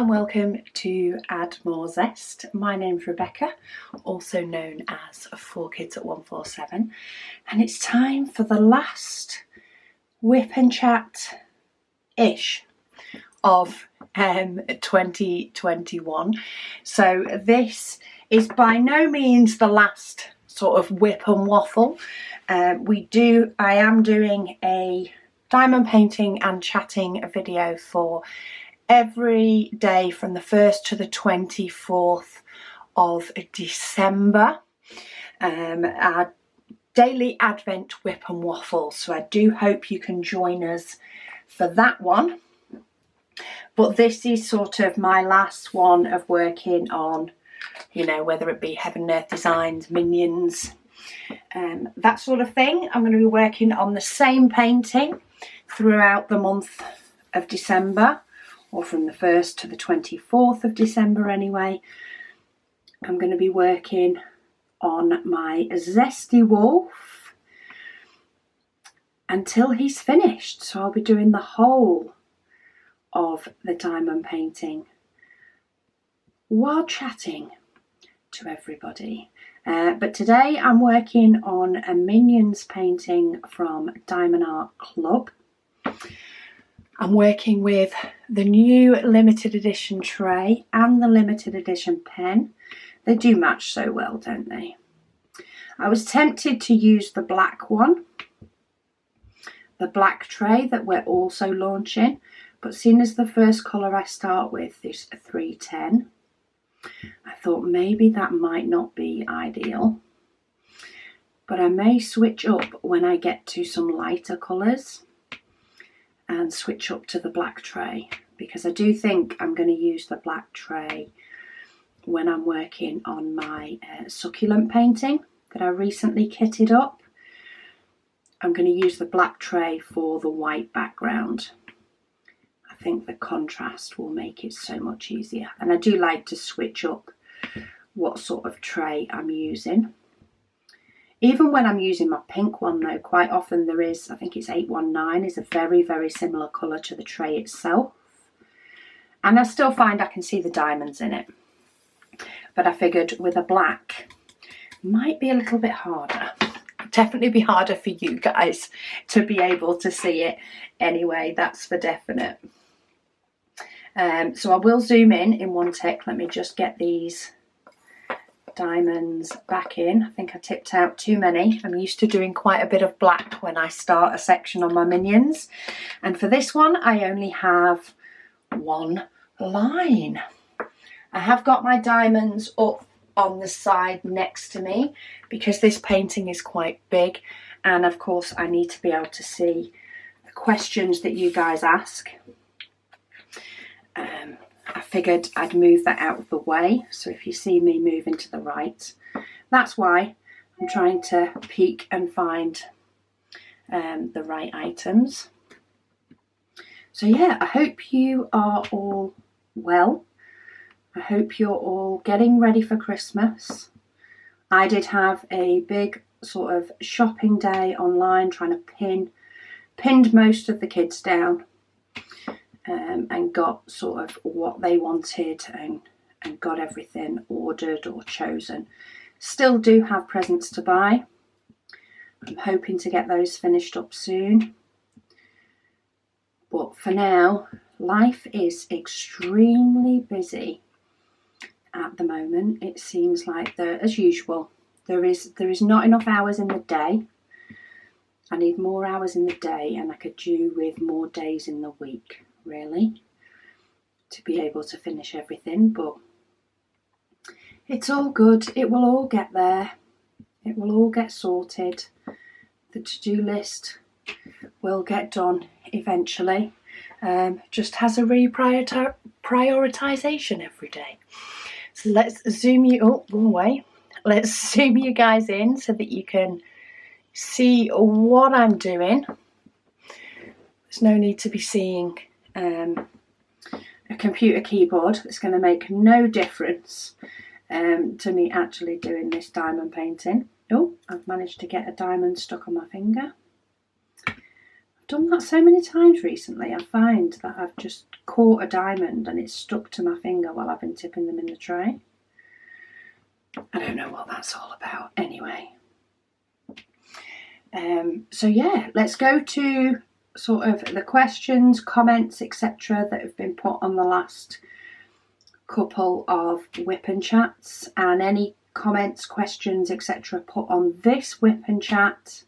and welcome to Add More Zest. My name's Rebecca, also known as 4Kids at 147, and it's time for the last WIP and Chat-ish of 2021. So this is by no means the last sort of WIP and Waffle. I am doing a diamond painting and chatting video for every day from the 1st to the 24th of December. Our daily Advent WIP and Waffle. So I do hope you can join us for that one. But this is sort of my last one of working on, you know, whether it be Heaven and Earth Designs, Minions, that sort of thing. I'm going to be working on the same painting throughout the month of December, or from the 1st to the 24th of December anyway. I'm going to be working on my Zesty Wolf until he's finished. So I'll be doing the whole of the diamond painting while chatting to everybody. But today I'm working on a Minions painting from Diamond Art Club. I'm working with the new limited edition tray and the limited edition pen. They do match so well, don't they? I was tempted to use the black one, the black tray that we're also launching, but seeing as the first colour I start with is a 310, I thought maybe that might not be ideal. But I may switch up when I get to some lighter colours and switch up to the black tray, because I do think I'm going to use the black tray when I'm working on my succulent painting that I recently kitted up. I'm going to use the black tray for the white background. I think the contrast will make it so much easier, and I do like to switch up what sort of tray I'm using. Even when I'm using my pink one though, quite often there is, I think it's 819, is a very, very similar colour to the tray itself. And I still find I can see the diamonds in it. But I figured with a black, might be a little bit harder. Definitely be harder for you guys to be able to see it anyway, that's for definite. So I will zoom in one tick. Let me just get these diamonds back in. I think I tipped out too many. I'm used to doing quite a bit of black when I start a section on my Minions, and for this one I only have one line. I have got my diamonds up on the side next to me because this painting is quite big, and of course I need to be able to see the questions that you guys ask. I figured I'd move that out of the way, so if you see me moving to the right, that's why I'm trying to peek and find the right items. So yeah, I hope you are all well. I hope you're all getting ready for Christmas. I did have a big sort of shopping day online, trying to pinned most of the kids down. And got sort of what they wanted and got everything ordered or chosen. Still do have presents to buy. I'm hoping to get those finished up soon. But for now, life is extremely busy at the moment. It seems like as usual, there is not enough hours in the day. I need more hours in the day, and I could do with more days in the week, really, to be able to finish everything. But it's all good. It will all get there. It will all get sorted. The to-do list will get done eventually. Just has a reprioritization every day. So let's zoom you, oh, wrong way. Let's zoom you guys in so that you can see what I'm doing. There's no need to be seeing a computer keyboard. It's going to make no difference to me actually doing this diamond painting. Oh, I've managed to get a diamond stuck on my finger. I've done that so many times recently. I find that I've just caught a diamond and it's stuck to my finger while I've been tipping them in the tray. I don't know what that's all about. Anyway. So yeah, let's go to sort of the questions, comments, etc. that have been put on the last couple of WIP and Chats, and any comments, questions, etc. put on this WIP and Chat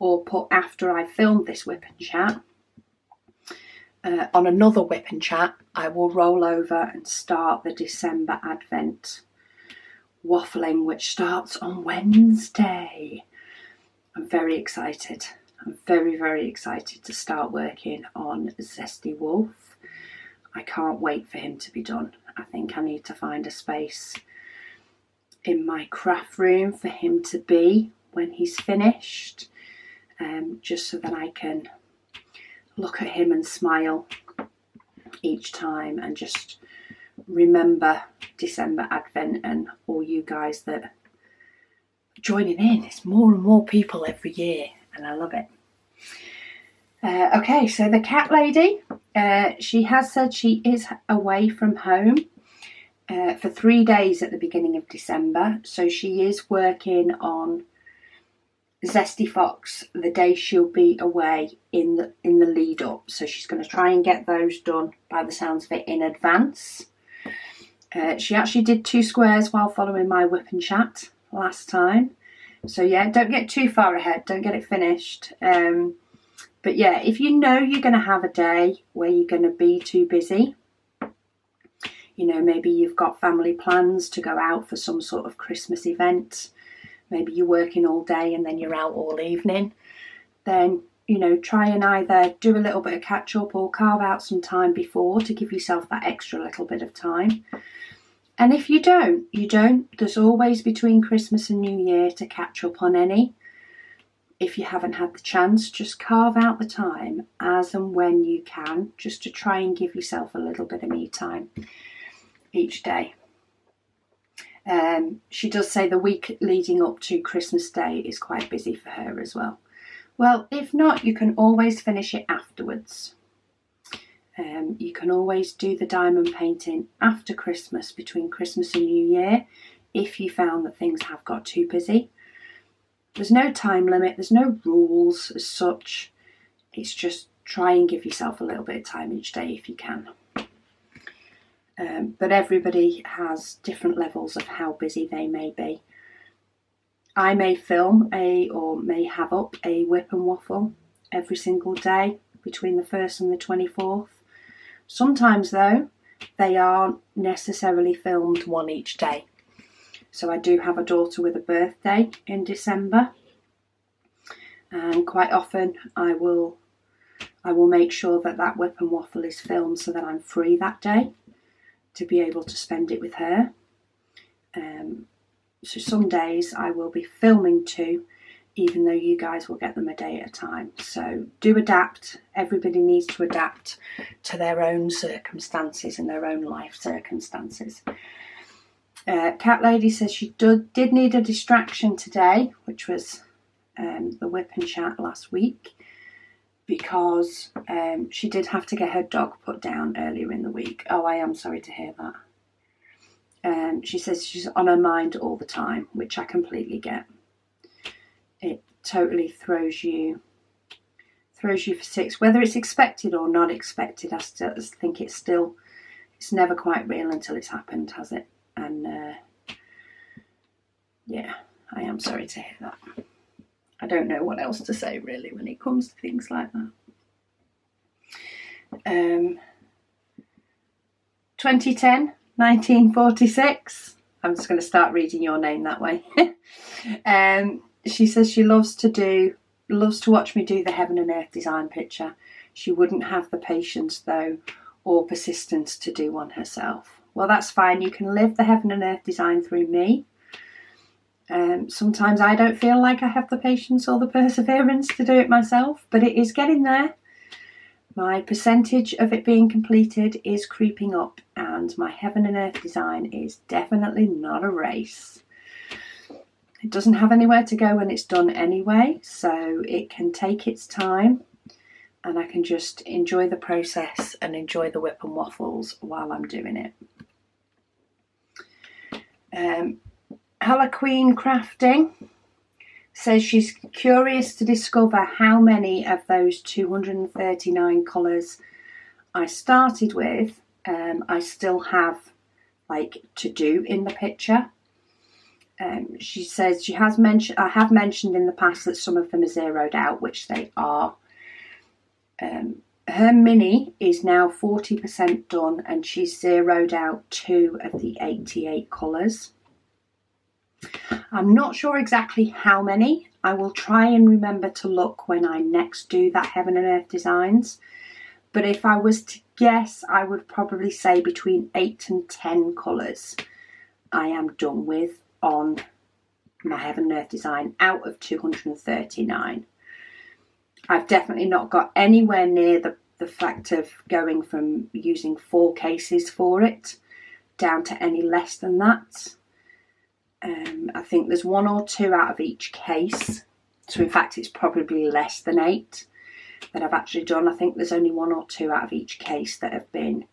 or put after I filmed this WIP and Chat. On another WIP and Chat, I will roll over and start the December Advent waffling, which starts on Wednesday. I'm very excited. I'm very, very excited to start working on Zesty Wolf. I can't wait for him to be done. I think I need to find a space in my craft room for him to be when he's finished, just so that I can look at him and smile each time and just remember December Advent and all you guys that are joining in. It's more and more people every year and I love it. Okay, so the cat lady, she has said she is away from home for 3 days at the beginning of December, so she is working on Zesty Fox the day she'll be away in the lead up. So she's going to try and get those done by the sounds of it in advance. She actually did 2 squares while following my WIP and Chat last time. So yeah, don't get too far ahead, don't get it finished. But yeah, if you know you're going to have a day where you're going to be too busy, you know, maybe you've got family plans to go out for some sort of Christmas event, maybe you're working all day and then you're out all evening, then, you know, try and either do a little bit of catch up or carve out some time before to give yourself that extra little bit of time. And if you don't, there's always between Christmas and New Year to catch up on any. If you haven't had the chance, just carve out the time as and when you can, just to try and give yourself a little bit of me time each day. She does say the week leading up to Christmas Day is quite busy for her as well. Well, if not, you can always finish it afterwards. You can always do the diamond painting after Christmas, between Christmas and New Year, if you found that things have got too busy. There's no time limit, there's no rules as such. It's just try and give yourself a little bit of time each day if you can. But everybody has different levels of how busy they may be. I may film or may have up a WIP and Waffle every single day between the 1st and the 24th. Sometimes though, they aren't necessarily filmed one each day. So I do have a daughter with a birthday in December, and quite often I will make sure that that WIP and Waffle is filmed so that I'm free that day to be able to spend it with her. So some days I will be filming 2, even though you guys will get them a day at a time. So do adapt. Everybody needs to adapt to their own circumstances and their own life circumstances. Cat Lady says she did need a distraction today, which was the WIP and Chat last week, because she did have to get her dog put down earlier in the week. Oh, I am sorry to hear that. She says she's on her mind all the time, which I completely get. It totally throws you for 6, whether it's expected or not expected. I still think it's never quite real until it's happened, has it? And yeah, I am sorry to hear that. I don't know what else to say really when it comes to things like that. 2010, 1946. I'm just going to start reading your name that way. She says she loves to watch me do the heaven and earth design picture. She wouldn't have the patience though, or persistence to do one herself. Well, that's fine. You can live the heaven and earth design through me. Sometimes I don't feel like I have the patience or the perseverance to do it myself, but it is getting there. My percentage of it being completed is creeping up, and my heaven and earth design is definitely not a race. It doesn't have anywhere to go when it's done anyway, so it can take its time. and I can just enjoy the process and enjoy the WIP and waffles while I'm doing it. Hala Queen Crafting says she's curious to discover how many of those 239 colours I started with I still have like to do in the picture. She says I have mentioned in the past that some of them are zeroed out, which they are. Her mini is now 40% done and she's zeroed out 2 of the 88 colours. I'm not sure exactly how many. I will try and remember to look when I next do that Heaven and Earth Designs. But if I was to guess, I would probably say between 8 and 10 colours I am done with on my Heaven and Earth design out of 239. I've definitely not got anywhere near the fact of going from using 4 cases for it down to any less than that. I think there's 1 or 2 out of each case. So in fact, it's probably less than 8 that I've actually done. I think there's only 1 or 2 out of each case that have been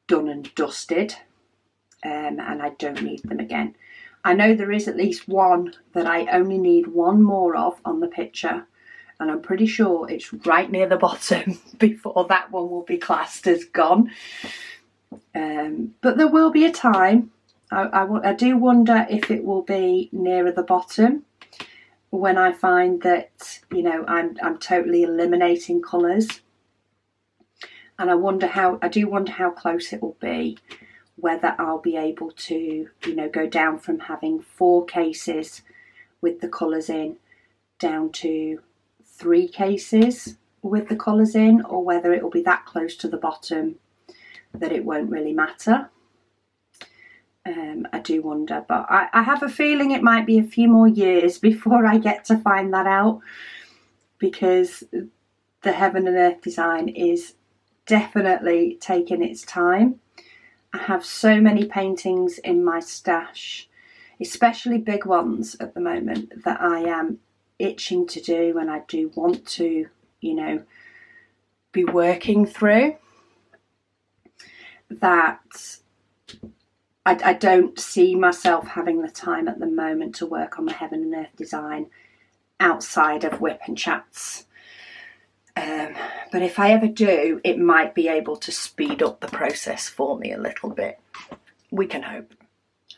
done and dusted. And I don't need them again. I know there is at least one that I only need 1 more of on the picture. And I'm pretty sure it's right near the bottom before that one will be classed as gone. But there will be a time. I do wonder if it will be nearer the bottom when I find that, you know, I'm totally eliminating colours. And I do wonder how close it will be, whether I'll be able to, you know, go down from having 4 cases with the colours in down to 3 cases with the colours in, or whether it will be that close to the bottom that it won't really matter. I do wonder, but I have a feeling it might be a few more years before I get to find that out, because the Heaven and Earth design is definitely taking its time. I have so many paintings in my stash, especially big ones at the moment, that I am itching to do, and I do want to, you know, be working through. That I don't see myself having the time at the moment to work on the Heaven and Earth design outside of WIP and Chats. But if I ever do, it might be able to speed up the process for me a little bit. We can hope.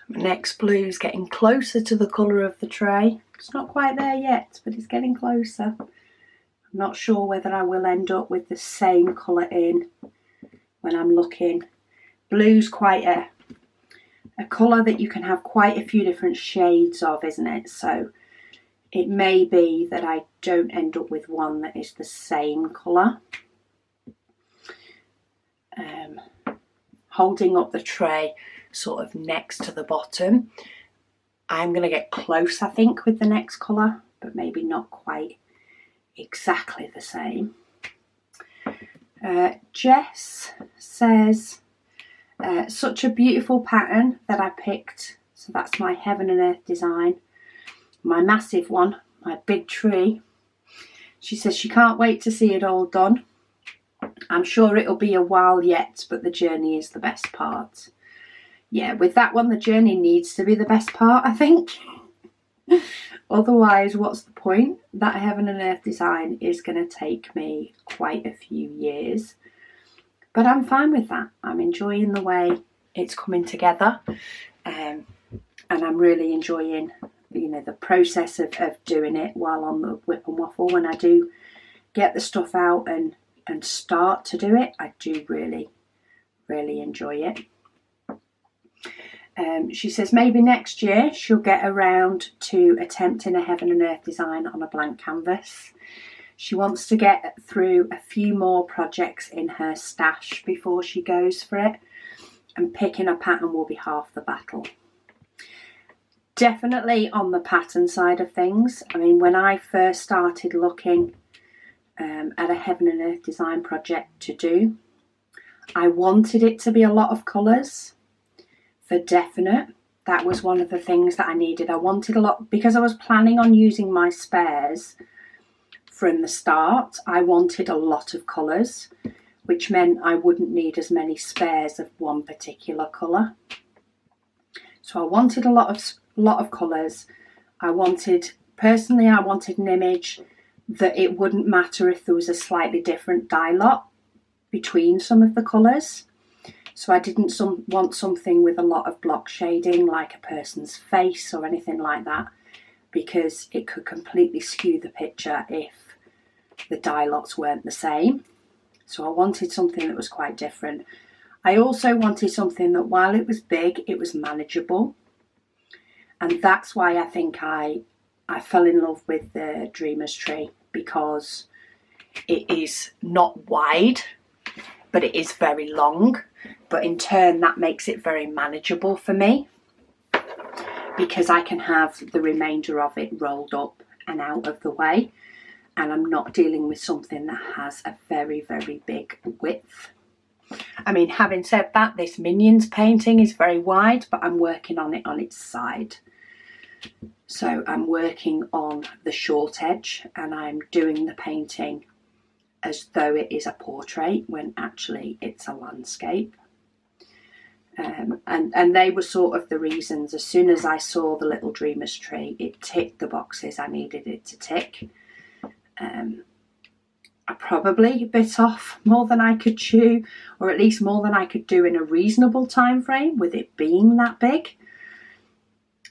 My next blue is getting closer to the colour of the tray. It's not quite there yet, but it's getting closer. I'm not sure whether I will end up with the same colour in when I'm looking. Blue's quite a colour that you can have quite a few different shades of, isn't it? So it may be that I don't end up with one that is the same colour. Holding up the tray sort of next to the bottom, I'm going to get close, I think, with the next colour, but maybe not quite exactly the same. Jess says, such a beautiful pattern that I picked. So that's my Heaven and Earth design. My massive one, my big tree. She says she can't wait to see it all done. I'm sure it'll be a while yet, but the journey is the best part. Yeah, with that one, the journey needs to be the best part, I think. Otherwise, what's the point? That Heaven and Earth design is going to take me quite a few years. But I'm fine with that. I'm enjoying the way it's coming together. And I'm really enjoying, you know, the process of doing it while on the WIP and Waffle. When I do get the stuff out and start to do it, I do really, really enjoy it. She says maybe next year she'll get around to attempting a Heaven and Earth design on a blank canvas. She wants to get through a few more projects in her stash before she goes for it, and picking a pattern will be half the battle. Definitely on the pattern side of things. I mean, when I first started looking at a Heaven and Earth design project to do, I wanted it to be a lot of colours. For definite, that was one of the things that I needed. I wanted a lot, because I was planning on using my spares from the start, I wanted a lot of colours, which meant I wouldn't need as many spares of one particular colour. So I wanted a lot of colours. Personally, I wanted an image that it wouldn't matter if there was a slightly different dye lot between some of the colours. So I didn't want something with a lot of block shading, like a person's face or anything like that, because it could completely skew the picture if the dye lots weren't the same. So I wanted something that was quite different. I also wanted something that, while it was big, it was manageable. And that's why I think I fell in love with the Dreamer's Tree, because it is not wide, but it is very long. But in turn, that makes it very manageable for me, because I can have the remainder of it rolled up and out of the way, and I'm not dealing with something that has a very, very big width. I mean, having said that, this Minions painting is very wide, but I'm working on it on its side. So I'm working on the short edge, and I'm doing the painting as though it is a portrait when actually it's a landscape. And they were sort of the reasons. As soon as I saw the little Dreamer's Tree, it ticked the boxes I needed it to tick. I probably bit off more than I could chew, or at least more than I could do in a reasonable time frame with it being that big.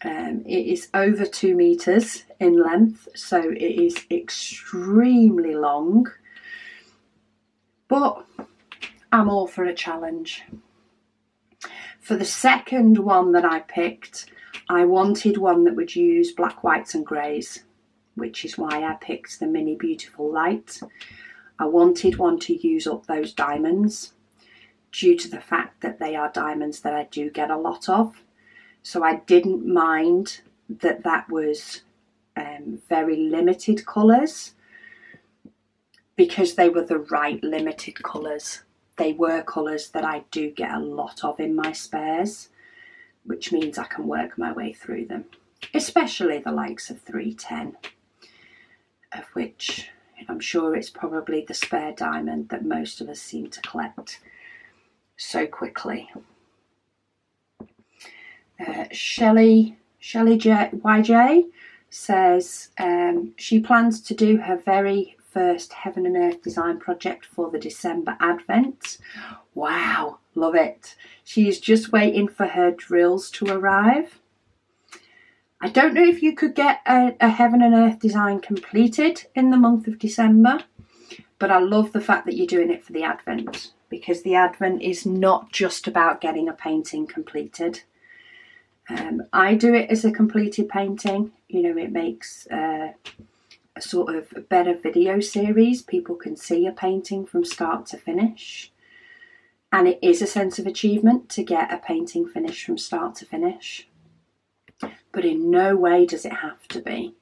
It is over 2 meters in length, so it is extremely long, but I'm all for a challenge. For the second one that I picked, I wanted one that would use black, whites and greys, which is why I picked the Mini Beautiful Light. I wanted one to use up those diamonds, due to the fact that they are diamonds that I do get a lot of. So I didn't mind that that was very limited colours, because they were the right limited colours. They were colours that I do get a lot of in my spares, which means I can work my way through them, especially the likes of 310, of which I'm sure it's probably the spare diamond that most of us seem to collect so quickly. Shelley YJ says she plans to do her very first Heaven and Earth design project for the December Advent. Wow, love it. She is just waiting for her drills to arrive. I don't know if you could get a Heaven and Earth design completed in the month of December, but I love the fact that you're doing it for the Advent, because the Advent is not just about getting a painting completed. I do it as a completed painting. You know, it makes a sort of better video series. People can see a painting from start to finish. And it is a sense of achievement to get a painting finished from start to finish. But in no way does it have to be.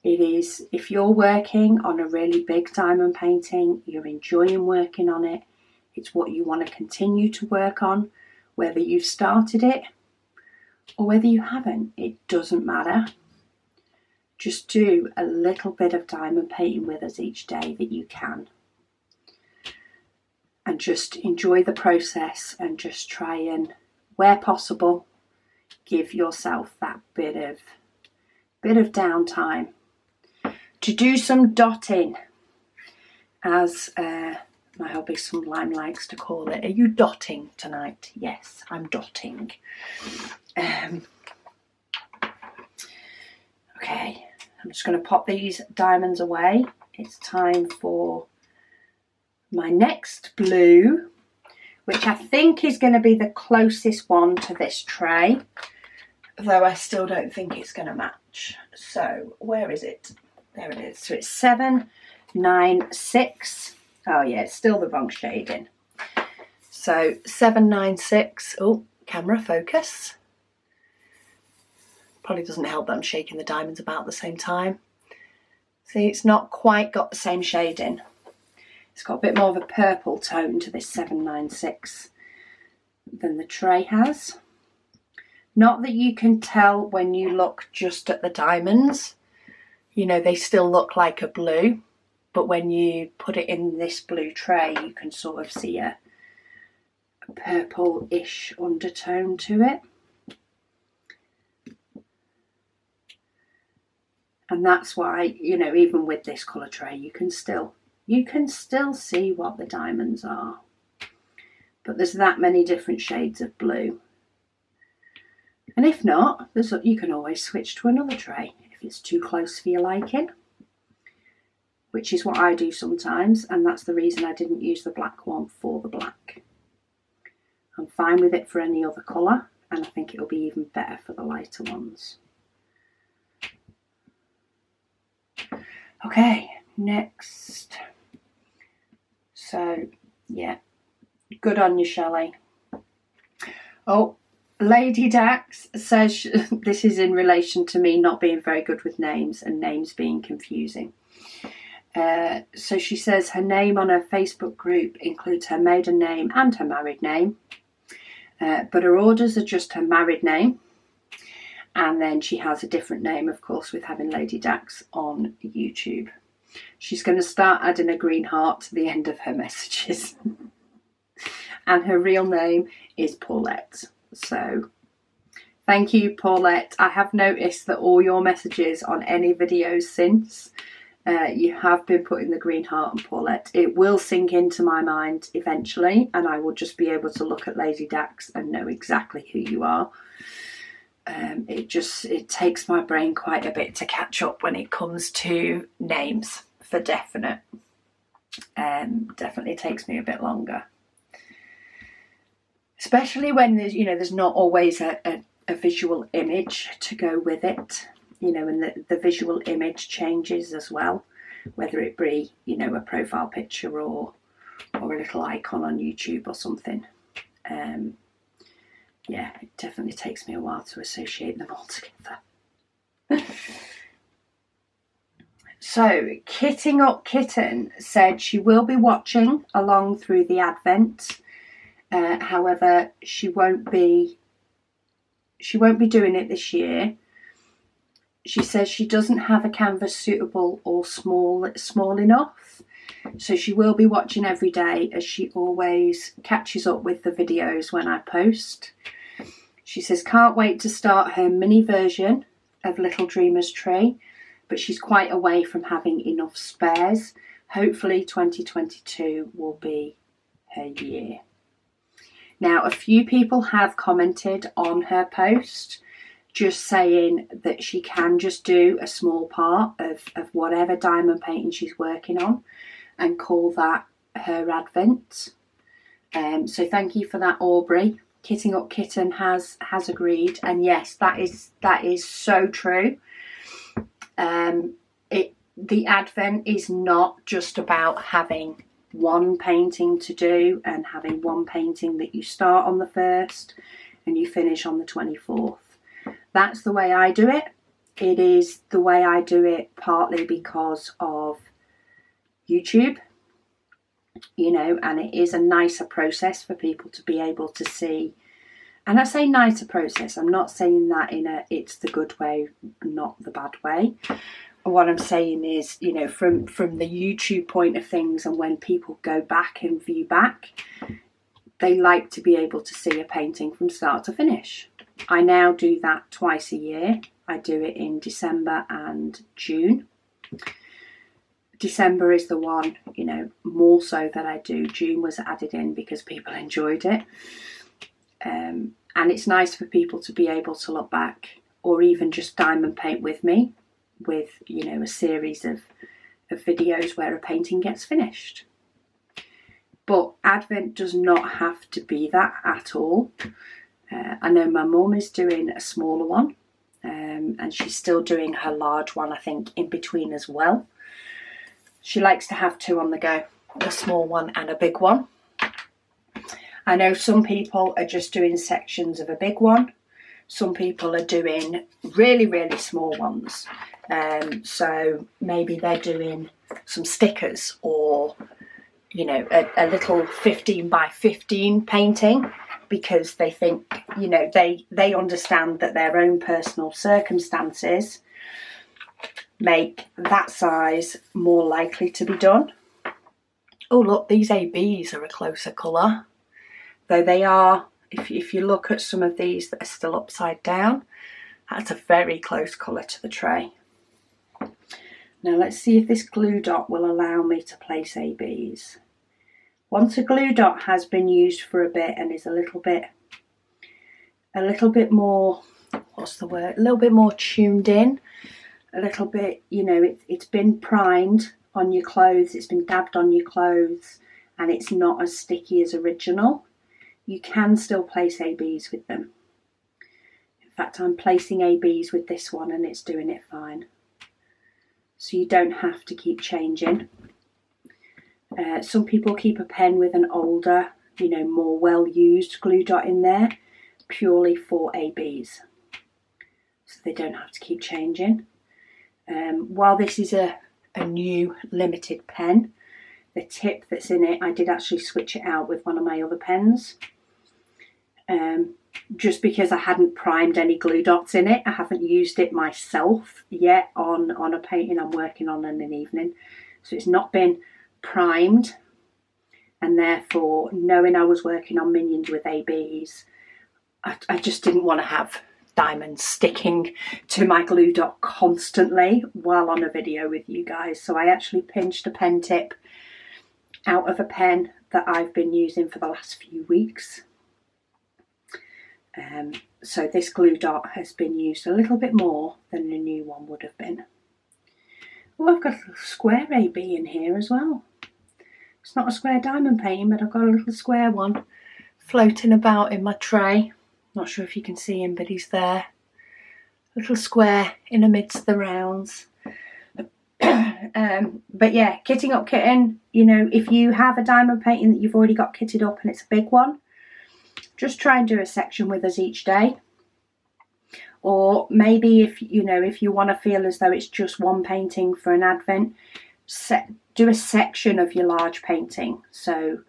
It is, if you're working on a really big diamond painting, you're enjoying working on it, it's what you want to continue to work on, whether you've started it or whether you haven't, it doesn't matter. Just do a little bit of diamond painting with us each day that you can. And just enjoy the process, and just try and, where possible, give yourself that bit of downtime to do some dotting, as my hubby Sunlime likes to call it. Are you dotting tonight? Yes, I'm dotting. Okay, I'm just going to pop these diamonds away. It's time for my next blue, which I think is going to be the closest one to this tray, though I still don't think it's going to match. So where is it? There it is. So it's 796. Oh yeah, it's still the wrong shading. So 796. Oh, camera focus. Probably doesn't help that I'm shaking the diamonds about at the same time. See, it's not quite got the same shading. It's got a bit more of a purple tone to this 796 than the tray has. Not that you can tell when you look just at the diamonds. you know, they still look like a blue, but when you put it in this blue tray, you can sort of see a purple-ish undertone to it. And that's why, you know, even with this colour tray, you can still see what the diamonds are. But there's that many different shades of blue. And if not, you can always switch to another tray if it's too close for your liking, which is what I do sometimes, and that's the reason I didn't use the black one for the black. I'm fine with it for any other colour, and I think it'll be even better for the lighter ones. Okay, next. So, yeah, good on you, Shelley. Oh, Lady Dax says, this is in relation to me not being very good with names and names being confusing. So she says her name on her Facebook group includes her maiden name and her married name. But her orders are just her married name. And then she has a different name, of course, with having Lady Dax on YouTube. She's going to start adding a green heart to the end of her messages. And her real name is Paulette. So thank you, Paulette. I have noticed that all your messages on any videos since, you have been putting the green heart on Paulette. It will sink into my mind eventually, and I will just be able to look at Lady Dax and know exactly who you are. It takes my brain quite a bit to catch up when it comes to names, for definite. Definitely takes me a bit longer. Especially when there's not always a visual image to go with it, and the visual image changes as well, whether it be, a profile picture or a little icon on YouTube or something. Yeah, it definitely takes me a while to associate them all together. So, Kitting Up Kitten said she will be watching along through the Advent. However, she won't be doing it this year. She says she doesn't have a canvas suitable or small enough. So she will be watching every day, as she always catches up with the videos when I post. She says can't wait to start her mini version of Little Dreamer's Tree, but she's quite away from having enough spares. Hopefully 2022 will be her year. Now, a few people have commented on her post just saying that she can just do a small part of whatever diamond painting she's working on and call that her Advent. So thank you for that, Aubrey. Kitting Up Kitten has agreed, and yes, that is so true. The Advent is not just about having one painting to do and having one painting that you start on the 1st and you finish on the 24th. That's the way I do it. It is the way I do it partly because of YouTube, and it is a nicer process for people to be able to see. And I say nicer process, I'm not saying that it's the good way, not the bad way. What I'm saying is, from the YouTube point of things, and when people go back and view back, they like to be able to see a painting from start to finish. I now do that twice a year. I do it in December and June. December is the one, more so that I do. June was added in because people enjoyed it. And it's nice for people to be able to look back, or even just diamond paint with me, with a series of videos where a painting gets finished. But Advent does not have to be that at all. I know my mum is doing a smaller one, and she's still doing her large one, I think, in between as well. She likes to have two on the go, a small one and a big one. I know some people are just doing sections of a big one. Some people are doing really, really small ones. So maybe they're doing some stickers, or, a little 15 by 15 painting, because they think, they understand that their own personal circumstances make that size more likely to be done. Oh look, these ABs are a closer colour, though they are, if you look at some of these that are still upside down, that's a very close colour to the tray. Now let's see if this glue dot will allow me to place ABs. Once a glue dot has been used for a bit and is a little bit more, what's the word, a little bit more tuned in, a little bit, you know, it's been primed on your clothes, it's been dabbed on your clothes, and it's not as sticky as original, you can still place ABs with them. In fact, I'm placing ABs with this one and it's doing it fine. So you don't have to keep changing. Some people keep a pen with an older, you know, more well-used glue dot in there, purely for ABs. So they don't have to keep changing. While this is a new limited pen, the tip that's in it, I did actually switch it out with one of my other pens. Just because I hadn't primed any glue dots in it. I haven't used it myself yet on a painting I'm working on in an evening. So it's not been primed, and therefore, knowing I was working on minions with ABs, I just didn't want to have diamonds sticking to my glue dot constantly while on a video with you guys. So I actually pinched a pen tip out of a pen that I've been using for the last few weeks. So this glue dot has been used a little bit more than the new one would have been. Oh, I've got a little square AB in here as well. It's not a square diamond painting, but I've got a little square one floating about in my tray. Not sure if you can see him, but he's there. Little square in amidst the rounds. But yeah, kitting up kitten, you know, if you have a diamond painting that you've already got kitted up and it's a big one, just try and do a section with us each day. Or maybe if you want to feel as though it's just one painting for an advent, do a section of your large painting. So,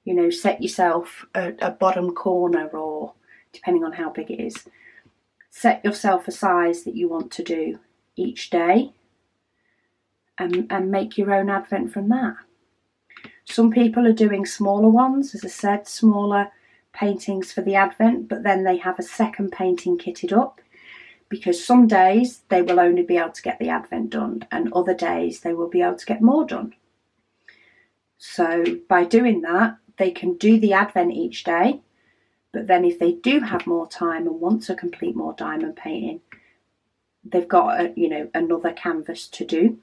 you know, set yourself a bottom corner, or depending on how big it is, set yourself a size that you want to do each day, and make your own advent from that. Some people are doing smaller ones, as I said, smaller paintings for the advent, but then they have a second painting kitted up, because some days they will only be able to get the advent done and other days they will be able to get more done. So by doing that, they can do the advent each day, but then if they do have more time and want to complete more diamond painting, they've got another canvas to do.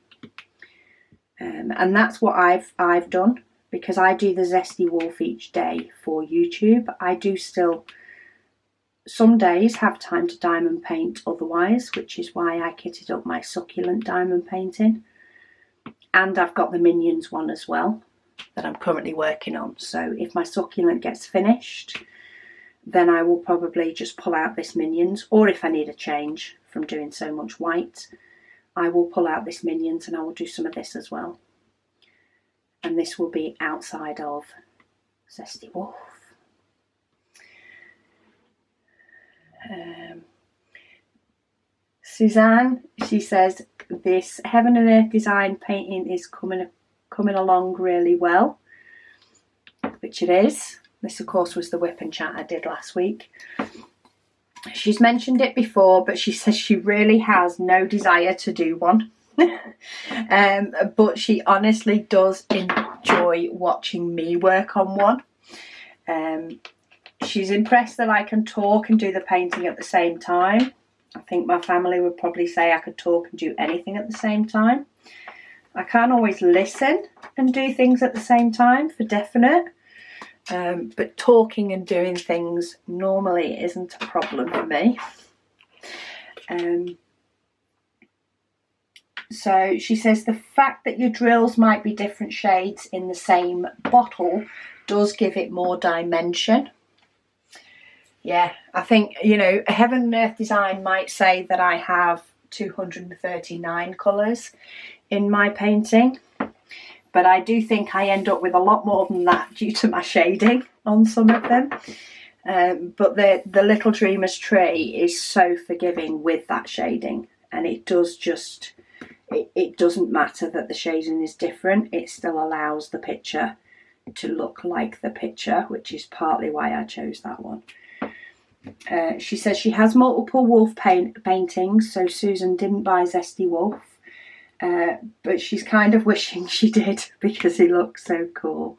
And that's what I've done, because I do the Zesty Wolf each day for YouTube. I do still some days have time to diamond paint otherwise, which is why I kitted up my succulent diamond painting. And I've got the minions one as well that I'm currently working on. So if my succulent gets finished, then I will probably just pull out this minions, or if I need a change from doing so much white, I will pull out this minions and I will do some of this as well. And this will be outside of Zesty Wolf. Suzanne, she says this Heaven and Earth design painting is coming along really well, which it is. This of course was the WIP chat I did last week. She's mentioned it before, but she says she really has no desire to do one. But she honestly does enjoy watching me work on one. She's impressed that I can talk and do the painting at the same time. I think my family would probably say I could talk and do anything at the same time. I can't always listen and do things at the same time, for definite. But talking and doing things normally isn't a problem for me. So she says the fact that your drills might be different shades in the same bottle does give it more dimension. Yeah, I think, a Heaven and Earth design might say that I have 239 colours in my painting. But I do think I end up with a lot more than that due to my shading on some of them. But the Little Dreamer's Tree is so forgiving with that shading. And it does just, it doesn't matter that the shading is different. It still allows the picture to look like the picture, which is partly why I chose that one. She says she has multiple wolf paintings, so Susan didn't buy Zesty Wolf, but she's kind of wishing she did because he looks so cool.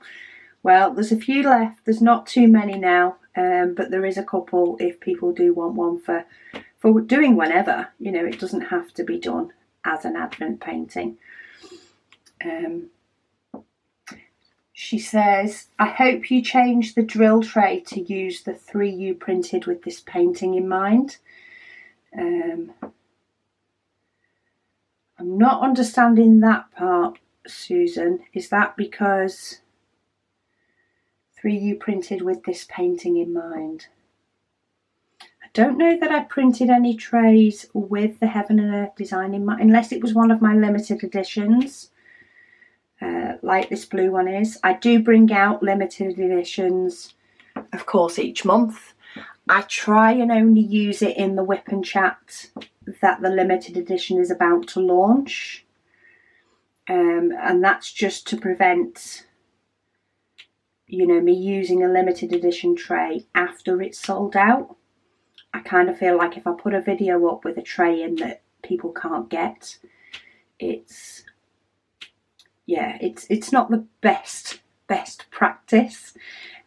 Well, there's a few left. There's not too many now, but there is a couple if people do want one for doing whenever. You know, it doesn't have to be done as an Advent painting. She says, I hope you change the drill tray to use the 3 you printed with this painting in mind. I'm not understanding that part, Susan. Is that because 3 you printed with this painting in mind? I don't know that I printed any trays with the Heaven and Earth design in mind, unless it was one of my limited editions. Like this blue one is. I do bring out limited editions, of course, each month. I try and only use it in the WIP and Chat that the limited edition is about to launch. And that's just to prevent, you know, me using a limited edition tray after it's sold out. I kind of feel like if I put a video up with a tray in that people can't get, it's not the best practice.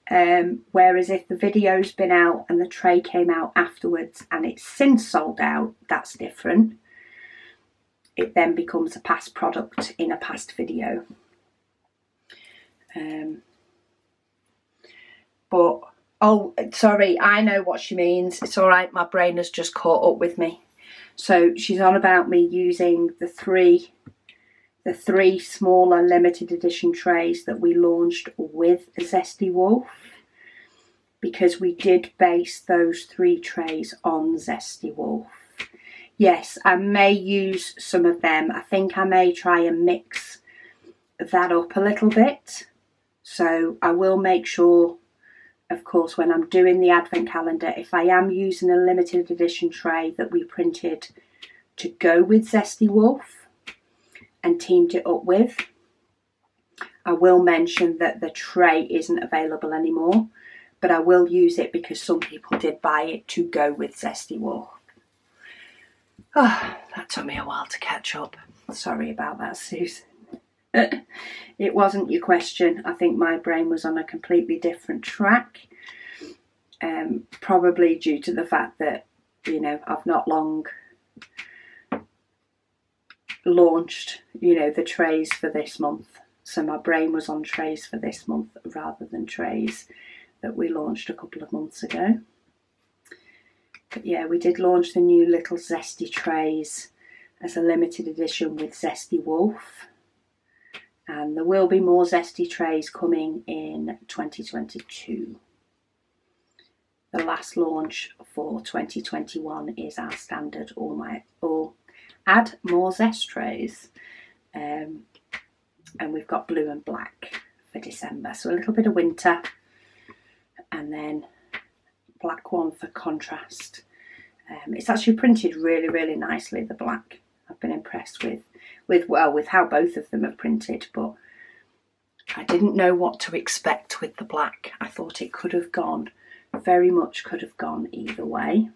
Whereas if the video's been out and the tray came out afterwards and it's since sold out, that's different. It then becomes a past product in a past video. But, oh, sorry, I know what she means. It's all right, my brain has just caught up with me. So she's on about me using the three smaller limited edition trays that we launched with Zesty Wolf, because we did base those 3 trays on Zesty Wolf. Yes, I may use some of them. I think I may try and mix that up a little bit. So I will make sure, of course, when I'm doing the Advent calendar, if I am using a limited edition tray that we printed to go with Zesty Wolf and teamed it up with, I will mention that the tray isn't available anymore, but I will use it because some people did buy it to go with Zesty Wolf. Oh, that took me a while to catch up. Sorry about that, Susan. It wasn't your question. I think my brain was on a completely different track. Probably due to the fact that, you know, I've not long launched, you know, the trays for this month. So my brain was on trays for this month rather than trays that we launched a couple of months ago. But yeah, we did launch the new little Zesty trays as a limited edition with Zesty Wolf. And there will be more Zesty trays coming in 2022. The last launch for 2021 is our standard or add more Zest trays. And we've got blue and black for December. So a little bit of winter and then black one for contrast. It's actually printed really, really nicely, the black. I've been impressed with how both of them are printed, but I didn't know what to expect with the black. I thought it could have gone, very much could have gone either way.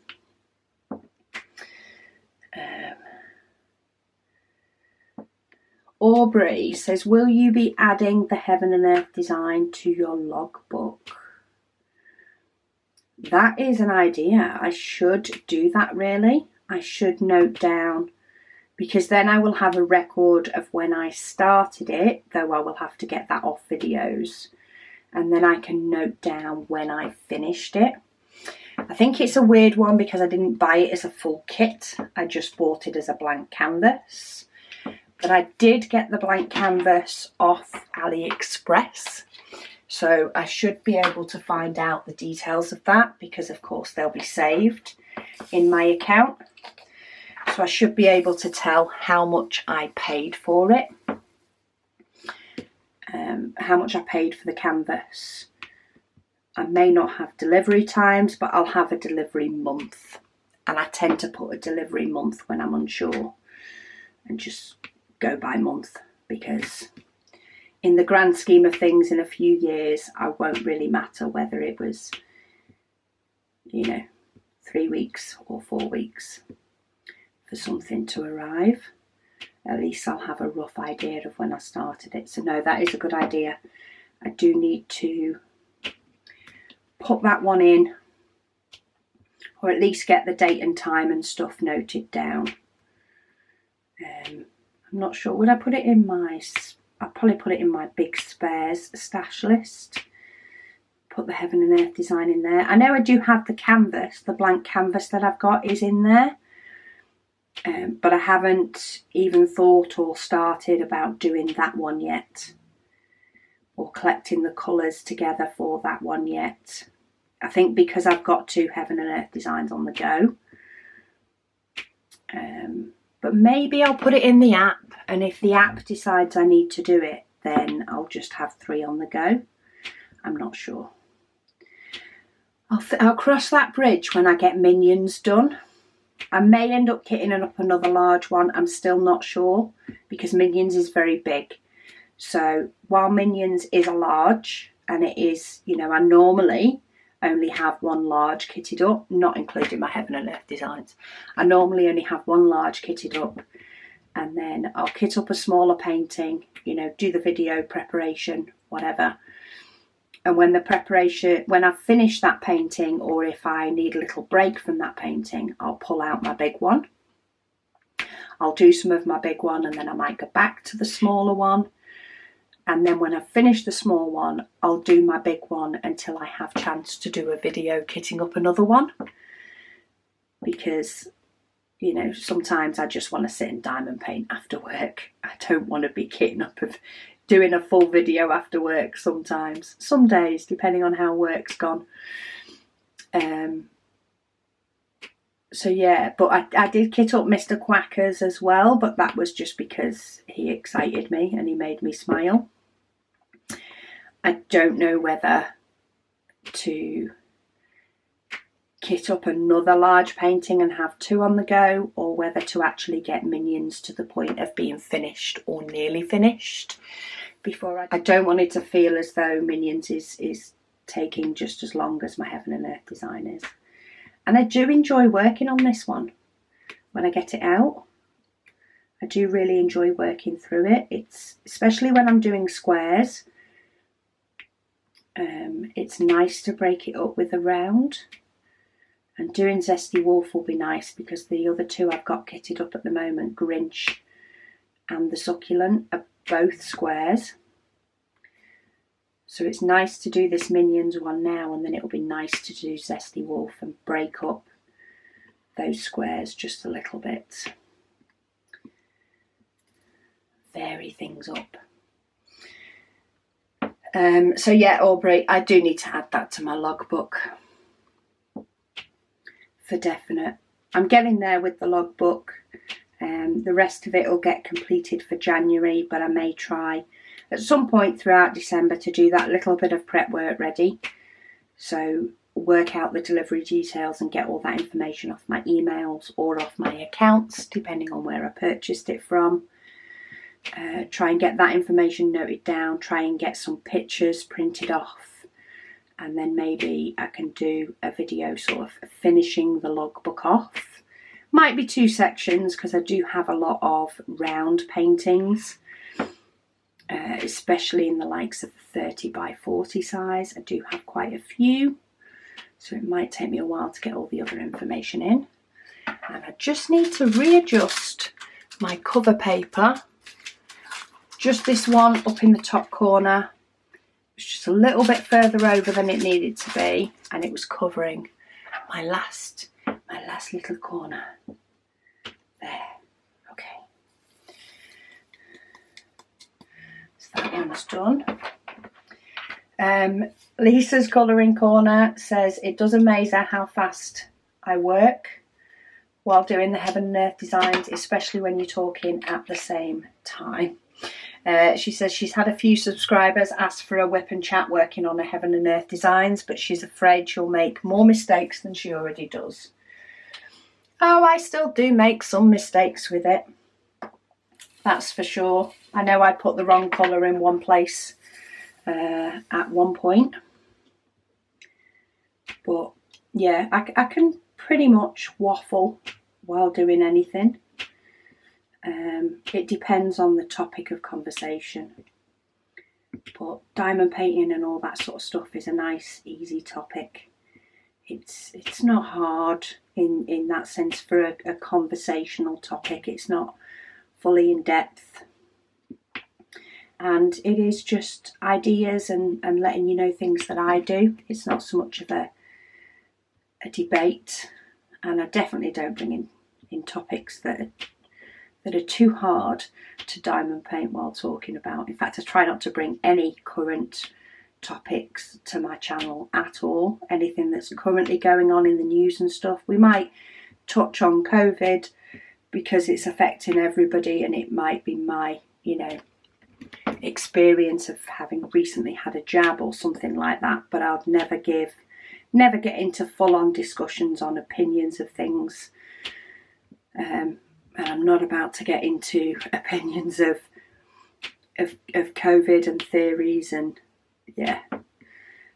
Aubrey says, will you be adding the Heaven and Earth design to your logbook? That is an idea. I should do that, really. I should note down, because then I will have a record of when I started it, though I will have to get that off videos. And then I can note down when I finished it. I think it's a weird one because I didn't buy it as a full kit. I just bought it as a blank canvas. But I did get the blank canvas off AliExpress. So I should be able to find out the details of that because, of course, they'll be saved in my account. So I should be able to tell how much I paid for it. How much I paid for the canvas. I may not have delivery times, but I'll have a delivery month. And I tend to put a delivery month when I'm unsure. And just go by month, because in the grand scheme of things, in a few years, I won't really matter whether it was, you know, 3 weeks or 4 weeks for something to arrive. At least I'll have a rough idea of when I started it. So no, that is a good idea. I do need to put that one in, or at least get the date and time and stuff noted down. I'm not sure. Would I put it in my... I'll probably put it in my big spares stash list. Put the Heaven and Earth design in there. I know I do have the canvas, the blank canvas that I've got is in there. But I haven't even thought or started about doing that one yet. Or collecting the colours together for that one yet. I think because I've got 2 Heaven and Earth designs on the go. But maybe I'll put it in the app, and if the app decides I need to do it, then I'll just have 3 on the go. I'm not sure. I'll cross that bridge when I get Minions done. I may end up kitting up another large one. I'm still not sure, because Minions is very big. So while Minions is a large, and it is, you know, I normally only have 1 large kitted up, not including my Heaven and Earth designs. I normally only have 1 large kitted up, and then I'll kit up a smaller painting, you know, do the video preparation, whatever. And when I've finished that painting, or if I need a little break from that painting, I'll pull out my big one. I'll do some of my big one, and then I might go back to the smaller one. And then when I've finished the small one, I'll do my big one until I have chance to do a video kitting up another one. Because, you know, sometimes I just want to sit and diamond paint after work. I don't want to be kitting up of doing a full video after work sometimes. Some days, depending on how work's gone. So yeah, but I did kit up Mr. Quackers as well, but that was just because he excited me and he made me smile. I don't know whether to kit up another large painting and have 2 on the go, or whether to actually get Minions to the point of being finished or nearly finished before I don't want it to feel as though Minions is taking just as long as my Heaven and Earth design is. And I do enjoy working on this one when I get it out. I do really enjoy working through it. It's especially when I'm doing squares. It's nice to break it up with a round. And doing Zesty Wolf will be nice, because the other 2 I've got kitted up at the moment, Grinch and the Succulent, are both squares. So it's nice to do this Minions one now, and then it'll be nice to do Zesty Wolf and break up those squares just a little bit. Vary things up. So yeah, Aubrey, I do need to add that to my logbook. For definite. I'm getting there with the logbook. The rest of it will get completed for January, but I may try at some point throughout December to do that little bit of prep work ready. So work out the delivery details and get all that information off my emails or off my accounts, depending on where I purchased it from. Try and get that information noted down, try and get some pictures printed off, and then maybe I can do a video sort of finishing the logbook off. Might be 2 sections, because I do have a lot of round paintings, especially in the likes of the 30 by 40 size. I do have quite a few, so it might take me a while to get all the other information in. And I just need to readjust my cover paper. Just this one up in the top corner. It's just a little bit further over than it needed to be, and it was covering my last little corner. There. Okay. So that one's done. Lisa's colouring corner says, it does amaze her how fast I work while doing the Heaven and Earth designs, especially when you're talking at the same time. She says she's had a few subscribers ask for a WIP and chat working on her Heaven and Earth designs, but she's afraid she'll make more mistakes than she already does. Oh, I still do make some mistakes with it. that's for sure. I know I put the wrong colour in one place at one point, but yeah, I can pretty much waffle while doing anything. It depends on the topic of conversation, but diamond painting and all that sort of stuff is a nice, easy topic. It's not hard in that sense for a conversational topic. It's not fully in depth, and it is just ideas and letting you know things that I do. It's not so much of a debate, and I definitely don't bring in topics that are too hard to diamond paint while talking about. In fact, I try not to bring any current topics to my channel at all. Anything that's currently going on in the news and stuff. We might touch on COVID because it's affecting everybody, and it might be my, experience of having recently had a jab or something like that, but I'll never get into full-on discussions on opinions of things. And I'm not about to get into opinions of COVID and theories, and yeah,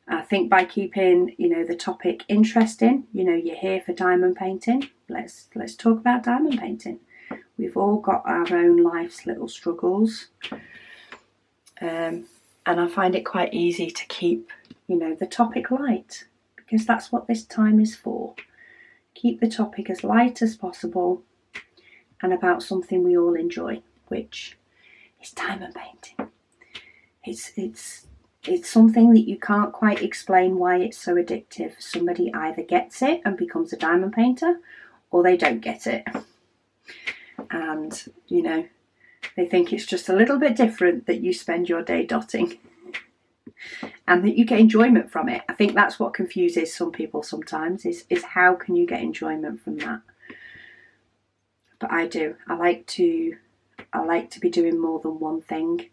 I think by keeping the topic interesting, you're here for diamond painting. Let's talk about diamond painting. We've all got our own life's little struggles, and I find it quite easy to keep the topic light, because that's what this time is for. Keep the topic as light as possible and about something we all enjoy, which is diamond painting. It's something that you can't quite explain why it's so addictive. Somebody either gets it and becomes a diamond painter, or they don't get it. And, they think it's just a little bit different that you spend your day dotting and that you get enjoyment from it. I think that's what confuses some people sometimes, is how can you get enjoyment from that? But I do. I like to be doing more than one thing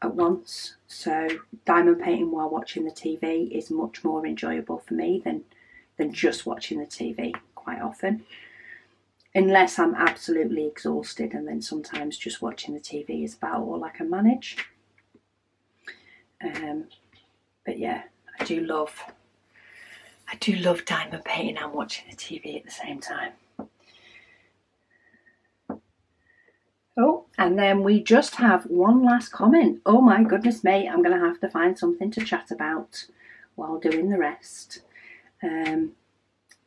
at once. So diamond painting while watching the TV is much more enjoyable for me than just watching the TV quite often. Unless I'm absolutely exhausted, and then sometimes just watching the TV is about all I can manage. But yeah, I do love diamond painting and watching the TV at the same time. Oh, and then we just have one last comment. Oh my goodness me, I'm going to have to find something to chat about while doing the rest.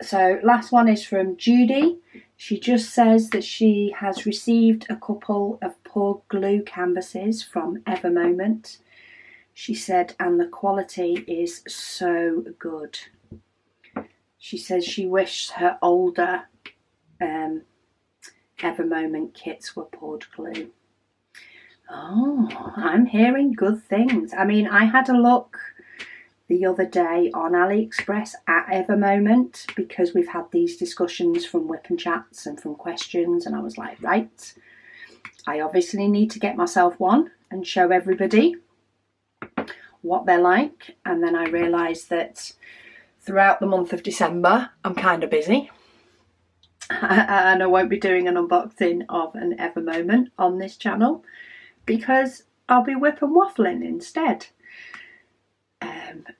So last one is from Judy. She just says that she has received a couple of pour glue canvases from Evermoment. She said, and the quality is so good. She says she wished her older Evermoment kits were poured glue. Oh, I'm hearing good things. I mean, I had a look the other day on AliExpress at Evermoment, because we've had these discussions from WIP Chats and from questions, and I was like, right, I obviously need to get myself one and show everybody what they're like. And then I realised that throughout the month of December I'm kind of busy, and I won't be doing an unboxing of an Evermoment on this channel because I'll be whip and waffling instead.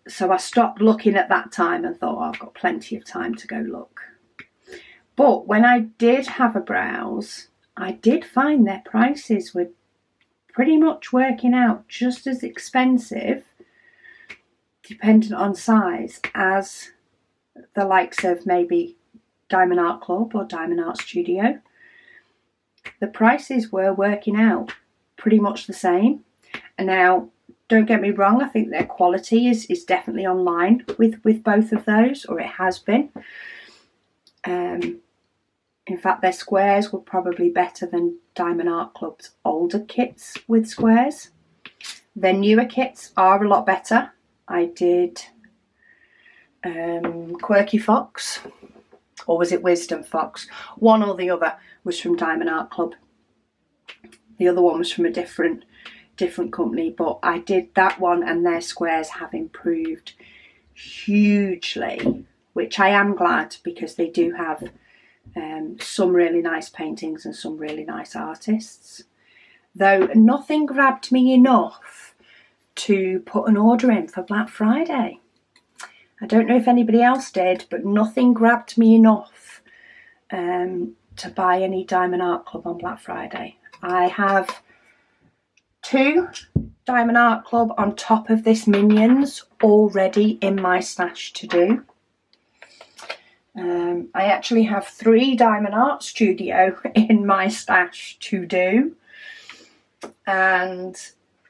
So I stopped looking at that time and thought, oh, I've got plenty of time to go look. But when I did have a browse, I did find their prices were pretty much working out just as expensive, dependent on size, as the likes of maybe Diamond Art Club or Diamond Art Studio. The prices were working out pretty much the same. And now, don't get me wrong, I think their quality is definitely online with both of those, or it has been. In fact, their squares were probably better than Diamond Art Club's older kits with squares. Their newer kits are a lot better. I did Quirky Fox, or was it Wisdom Fox? One or the other was from Diamond Art Club. The other one was from a different company, but I did that one, and their squares have improved hugely, which I am glad, because they do have some really nice paintings and some really nice artists. though nothing grabbed me enough to put an order in for Black Friday. I don't know if anybody else did, but nothing grabbed me enough to buy any Diamond Art Club on Black Friday. I have 2 Diamond Art Club on top of this Minions already in my stash to do. I actually have 3 Diamond Art Studio in my stash to do. And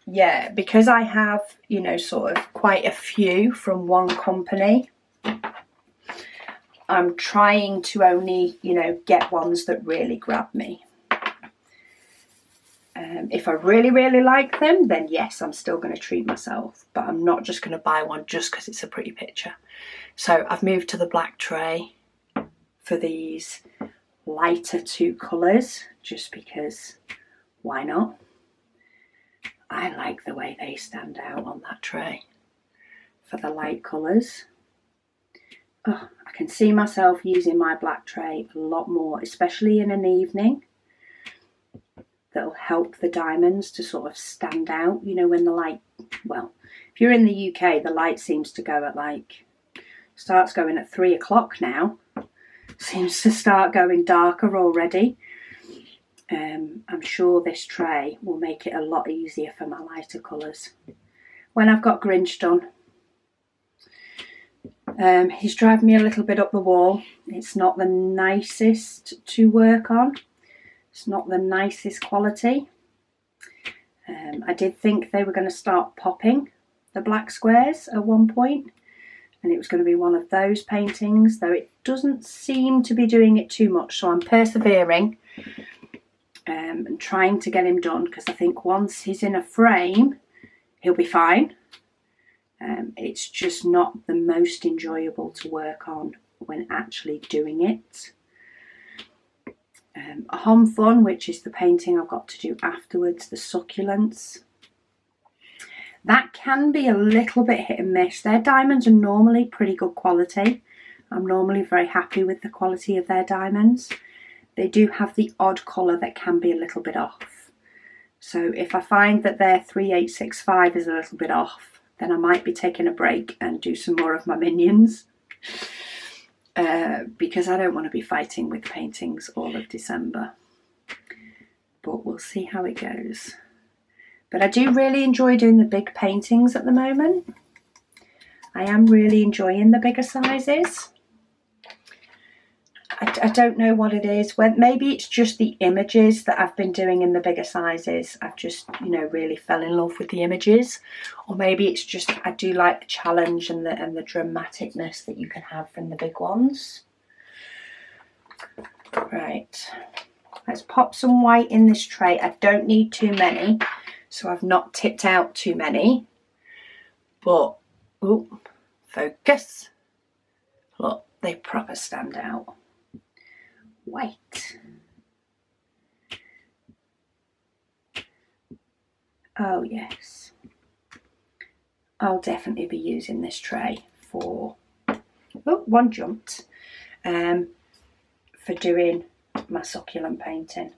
yeah, because I have, you know, sort of quite a few from one company, I'm trying to only, you know, get ones that really grab me. If I really, really like them, then yes, I'm still going to treat myself. But I'm not just going to buy one just because it's a pretty picture. So I've moved to the black tray for these lighter 2 colours, just because, why not? I like the way they stand out on that tray for the light colours. Oh, I can see myself using my black tray a lot more, especially in an evening. That'll help the diamonds to sort of stand out, you know, when the light, well, if you're in the UK, the light seems to go at like, starts going at 3 o'clock now. Seems to start going darker already. I'm sure this tray will make it a lot easier for my lighter colours. When I've got Grinch done, he's driving me a little bit up the wall. It's not the nicest to work on. It's not the nicest quality. I did think they were going to start popping the black squares at one point, and it was going to be one of those paintings, though it doesn't seem to be doing it too much. So I'm persevering and trying to get him done, because I think once he's in a frame, he'll be fine. It's just not the most enjoyable to work on when actually doing it. A Hom Fun, which is the painting I've got to do afterwards, the succulents. That can be a little bit hit and miss. Their diamonds are normally pretty good quality. I'm normally very happy with the quality of their diamonds. They do have the odd colour that can be a little bit off. So if I find that their 3865 is a little bit off, then I might be taking a break and do some more of my Minions. Because I don't want to be fighting with paintings all of December. But we'll see how it goes. But I do really enjoy doing the big paintings at the moment. I am really enjoying the bigger sizes. I don't know what it is. Maybe it's just the images that I've been doing in the bigger sizes. I've just, you know, really fell in love with the images. Or maybe it's just I do like the challenge and the dramaticness that you can have from the big ones. Right. Let's pop some white in this tray. I don't need too many, so I've not tipped out too many. But, oh, focus. Look, they proper stand out. White. Oh yes, I'll definitely be using this tray for, oh, one jumped, for doing my succulent painting.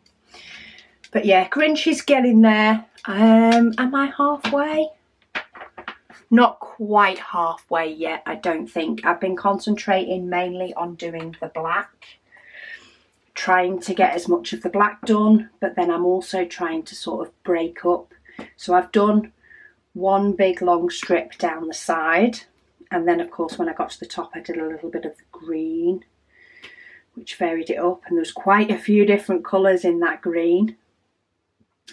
But yeah, Grinch is getting there. Am I halfway? Not quite halfway yet, I don't think. I've been concentrating mainly on doing the black, trying to get as much of the black done, but then I'm also trying to sort of break up. So I've done one big long strip down the side, and then of course when I got to the top I did a little bit of the green, which varied it up, and there's quite a few different colours in that green,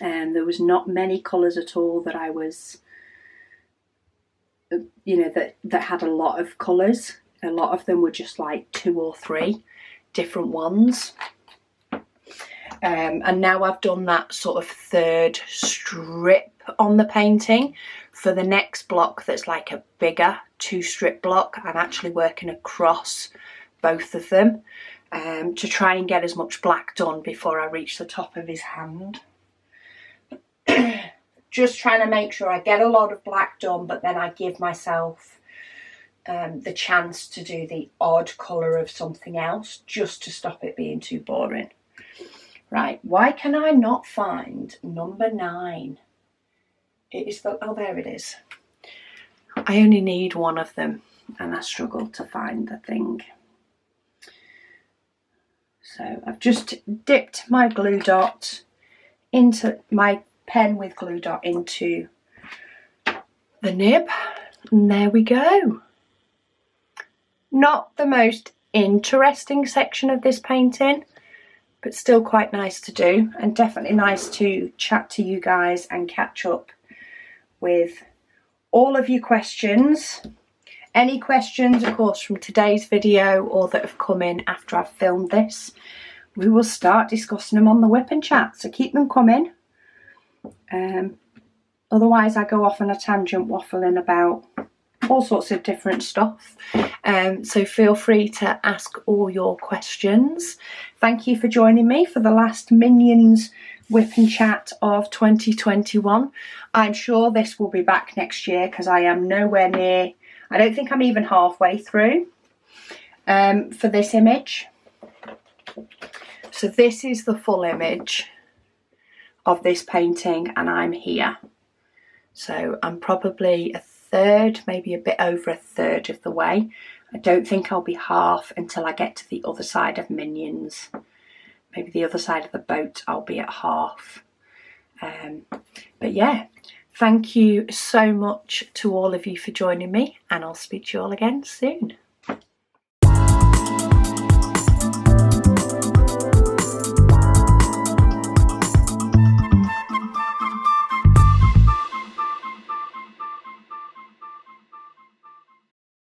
and there was not many colours at all that I was, you know, that had a lot of colours. A lot of them were just like 2 or 3 different ones. And now I've done that sort of 3rd strip on the painting. For the next block that's like a bigger 2-strip block, I'm actually working across both of them to try and get as much black done before I reach the top of his hand. Just trying to make sure I get a lot of black done, but then I give myself the chance to do the odd colour of something else, just to stop it being too boring. Right, why can I not find number 9? It is the, oh, there it is. I only need one of them and I struggle to find the thing. So I've just dipped my glue dot into my pen with glue dot into the nib, and there we go. Not the most interesting section of this painting, but still quite nice to do, and definitely nice to chat to you guys and catch up with all of your questions. Any questions, of course, from today's video or that have come in after I've filmed this, we will start discussing them on the WIP Chat, so keep them coming. Otherwise I go off on a tangent waffling about all sorts of different stuff, so feel free to ask all your questions. Thank you for joining me for the last Minions WIP Chat of 2021. I'm sure this will be back next year because I am nowhere near, I don't think I'm even halfway through for this image. So this is the full image of this painting and I'm here. So I'm probably a third, maybe a bit over a third of the way. I don't think I'll be half until I get to the other side of Minions. Maybe the other side of the boat I'll be at half. But yeah, thank you so much to all of you for joining me, and I'll speak to you all again soon.